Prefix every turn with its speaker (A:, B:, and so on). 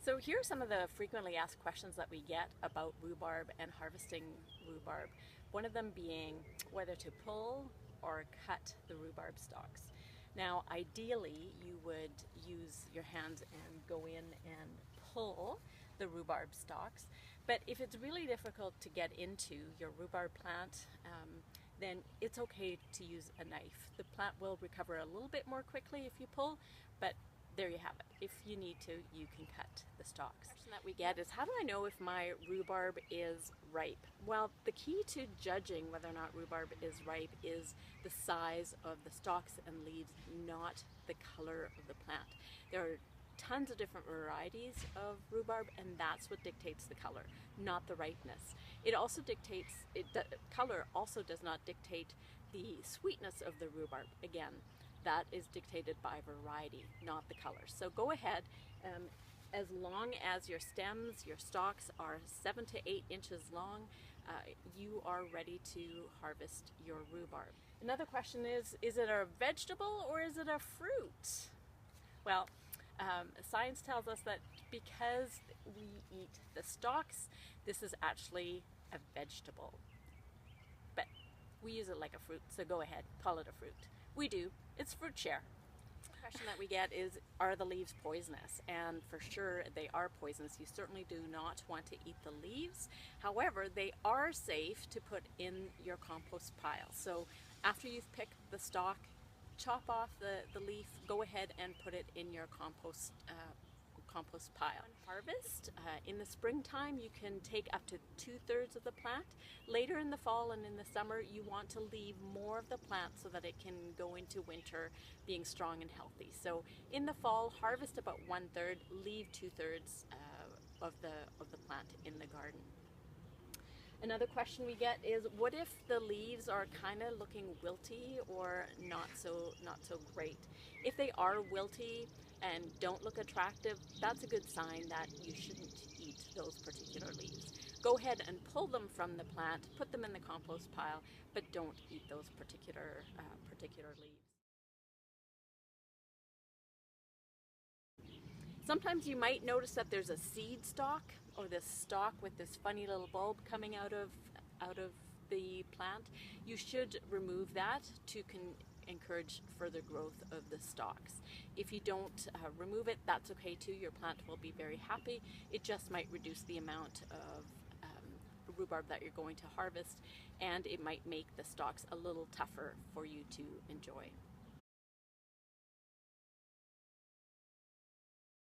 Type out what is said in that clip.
A: So here are some of the frequently asked questions that we get about rhubarb and harvesting rhubarb. One of them being whether to pull or cut the rhubarb stalks. Now ideally you would use your hands and go in and pull the rhubarb stalks, but if it's really difficult to get into your rhubarb plant, then it's okay to use a knife. The plant will recover a little bit more quickly if you pull, but there you have it. If you need to, you can cut the stalks. The question that we get is, how do I know if my rhubarb is ripe? Well, the key to judging whether or not rhubarb is ripe is the size of the stalks and leaves, not the color of the plant. There are tons of different varieties of rhubarb, and that's what dictates the color, not the ripeness. It also dictates, color also does not dictate the sweetness of the rhubarb. Again, that is dictated by variety, not the color. So go ahead, as long as your stems, your stalks are 7 to 8 inches long, you are ready to harvest your rhubarb. Another question is it a vegetable or is it a fruit? Well, science tells us that because we eat the stalks, this is actually a vegetable. But we use it like a fruit, so go ahead, call it a fruit. We do. It's fruit share. The question that we get is, are the leaves poisonous? And for sure they are poisonous. You certainly do not want to eat the leaves. However, they are safe to put in your compost pile. So after you've picked the stalk, chop off the leaf, go ahead and put it in your compost pile. On harvest, in the springtime, you can take up to 2/3 of the plant. Later in the fall and in the summer, you want to leave more of the plant so that it can go into winter being strong and healthy. So in the fall, harvest about 1/3, leave 2/3 of the plant in the garden. Another question we get is, what if the leaves are kind of looking wilty or not so great? If they are wilty and don't look attractive, that's a good sign that you shouldn't eat those particular leaves. Go ahead and pull them from the plant, put them in the compost pile, but don't eat those particular leaves. Sometimes you might notice that there's a seed stalk, or this stalk with this funny little bulb coming out of the plant. You should remove that to encourage further growth of the stalks. If you don't remove it, that's okay too. Your plant will be very happy. It just might reduce the amount of rhubarb that you're going to harvest, and it might make the stalks a little tougher for you to enjoy.